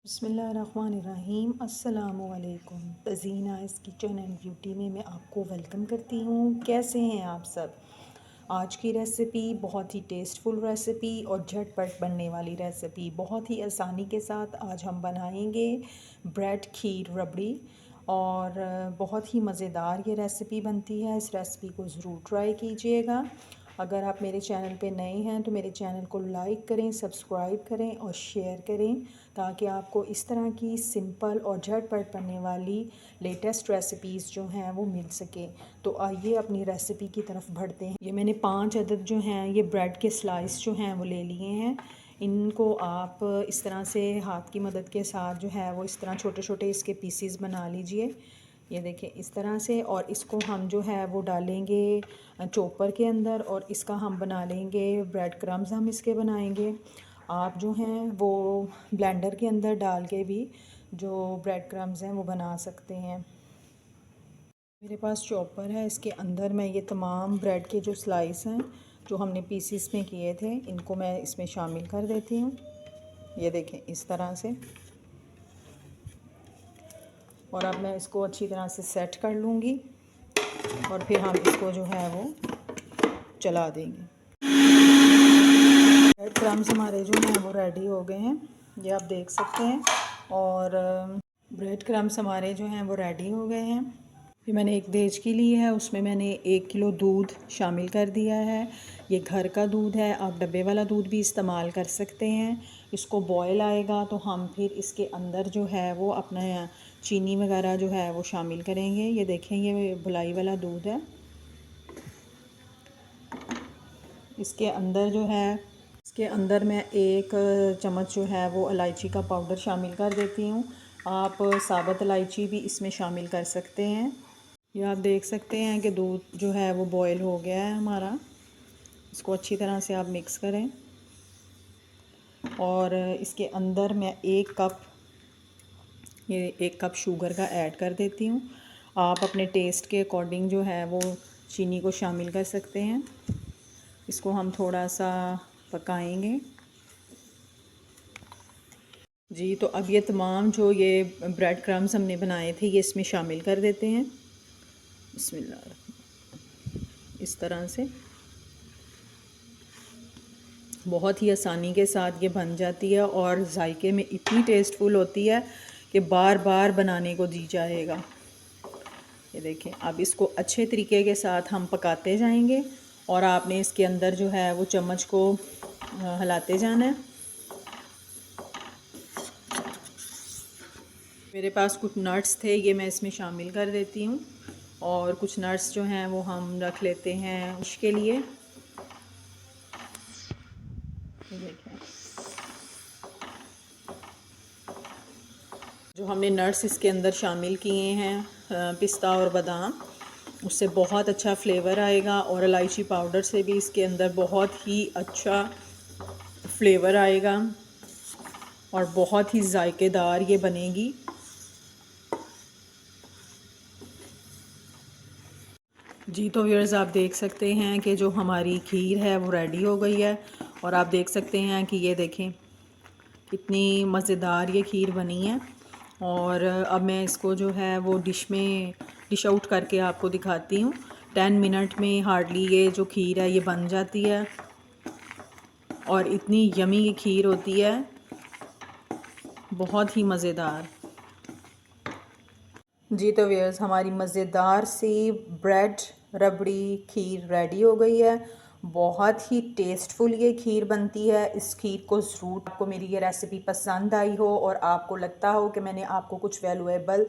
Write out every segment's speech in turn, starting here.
बिस्मिल्लाहिर्रहमानिर्रहीम अस्सलामुअलैकुम। तज़ीना इस किचन एंड ब्यूटी में मैं आपको वेलकम करती हूँ। कैसे हैं आप सब? आज की रेसिपी बहुत ही टेस्टफुल रेसिपी और झटपट बनने वाली रेसिपी, बहुत ही आसानी के साथ आज हम बनाएंगे ब्रेड खीर रबड़ी। और बहुत ही मज़ेदार ये रेसिपी बनती है। इस रेसिपी को ज़रूर ट्राई कीजिएगा। अगर आप मेरे चैनल पे नए हैं तो मेरे चैनल को लाइक करें, सब्सक्राइब करें और शेयर करें, ताकि आपको इस तरह की सिंपल और झटपट बनने वाली लेटेस्ट रेसिपीज़ जो हैं वो मिल सके। तो आइए अपनी रेसिपी की तरफ बढ़ते हैं। ये मैंने 5 अदद जो हैं ये ब्रेड के स्लाइस जो हैं वो ले लिए हैं। इनको आप इस तरह से हाथ की मदद के साथ जो है वो इस तरह छोटे छोटे इसके पीसीज बना लीजिए। ये देखें इस तरह से। और इसको हम जो है वो डालेंगे चॉपर के अंदर और इसका हम बना लेंगे ब्रेड क्रम्स, हम इसके बनाएंगे। आप जो हैं वो ब्लेंडर के अंदर डाल के भी जो ब्रेड क्रम्स हैं वो बना सकते हैं। मेरे पास चॉपर है, इसके अंदर मैं ये तमाम ब्रेड के जो स्लाइस हैं जो हमने पीसीस में किए थे इनको मैं इसमें शामिल कर देती हूँ। ये देखें इस तरह से। और अब मैं इसको अच्छी तरह से सेट कर लूँगी और फिर हम इसको जो है वो चला देंगे। ब्रेड क्रम्स हमारे जो हैं वो रेडी हो गए हैं, ये आप देख सकते हैं। और ब्रेड क्रम्स हमारे जो हैं वो रेडी हो गए हैं। फिर मैंने एक देचकी ली है, उसमें मैंने 1 किलो दूध शामिल कर दिया है। ये घर का दूध है, आप डब्बे वाला दूध भी इस्तेमाल कर सकते हैं। इसको बॉयल आएगा तो हम फिर इसके अंदर जो है वो अपना चीनी वगैरह जो है वो शामिल करेंगे। ये देखें ये बुलाई वाला दूध है। इसके अंदर जो है इसके अंदर मैं 1 चम्मच जो है वो इलायची का पाउडर शामिल कर देती हूँ। आप साबुत इलायची भी इसमें शामिल कर सकते हैं। ये आप देख सकते हैं कि दूध जो है वो बॉयल हो गया है हमारा। इसको अच्छी तरह से आप मिक्स करें और इसके अंदर मैं 1 कप शुगर का ऐड कर देती हूँ। आप अपने टेस्ट के अकॉर्डिंग जो है वो चीनी को शामिल कर सकते हैं। इसको हम थोड़ा सा पकाएंगे जी। तो अब ये तमाम जो ये ब्रेड क्रम्स हमने बनाए थे ये इसमें शामिल कर देते हैं। बिस्मिल्लाह। इस तरह से बहुत ही आसानी के साथ ये बन जाती है और जायके में इतनी टेस्टफुल होती है कि बार बार बनाने को जी जाएगा। ये देखें अब इसको अच्छे तरीके के साथ हम पकाते जाएंगे और आपने इसके अंदर जो है वो चम्मच को हिलाते जाना है। मेरे पास कुछ नट्स थे, ये मैं इसमें शामिल कर देती हूँ। और कुछ नट्स जो हैं वो हम रख लेते हैं उसके लिए। देखें जो हमने नट्स इसके अंदर शामिल किए हैं पिस्ता और बादाम, उससे बहुत अच्छा फ्लेवर आएगा। और इलायची पाउडर से भी इसके अंदर बहुत ही अच्छा फ्लेवर आएगा और बहुत ही जायकेदार ये बनेगी। जी तो व्यूअर्स आप देख सकते हैं कि जो हमारी खीर है वो रेडी हो गई है। और आप देख सकते हैं कि ये देखें कितनी मज़ेदार ये खीर बनी है। और अब मैं इसको जो है वो डिश आउट करके आपको दिखाती हूँ। 10 मिनट में हार्डली ये जो खीर है ये बन जाती है और इतनी यमी ये खीर होती है, बहुत ही मज़ेदार। जी तो व्यूअर्स हमारी मज़ेदार सी ब्रेड रबड़ी खीर रेडी हो गई है। बहुत ही टेस्टफुल ये खीर बनती है। इस खीर को ज़रूर, आपको मेरी ये रेसिपी पसंद आई हो और आपको लगता हो कि मैंने आपको कुछ वैल्यूएबल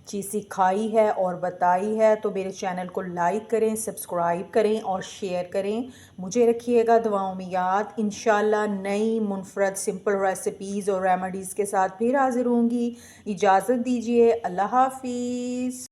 चीज़ सिखाई है और बताई है, तो मेरे चैनल को लाइक करें, सब्सक्राइब करें और शेयर करें। मुझे रखिएगा दुआओं में याद। इंशाल्लाह नई मुनफरद सिंपल रेसिपीज़ और रेमेडीज़ के साथ फिर हाजिर होंगी। इजाज़त दीजिए। अल्लाह हाफिज़।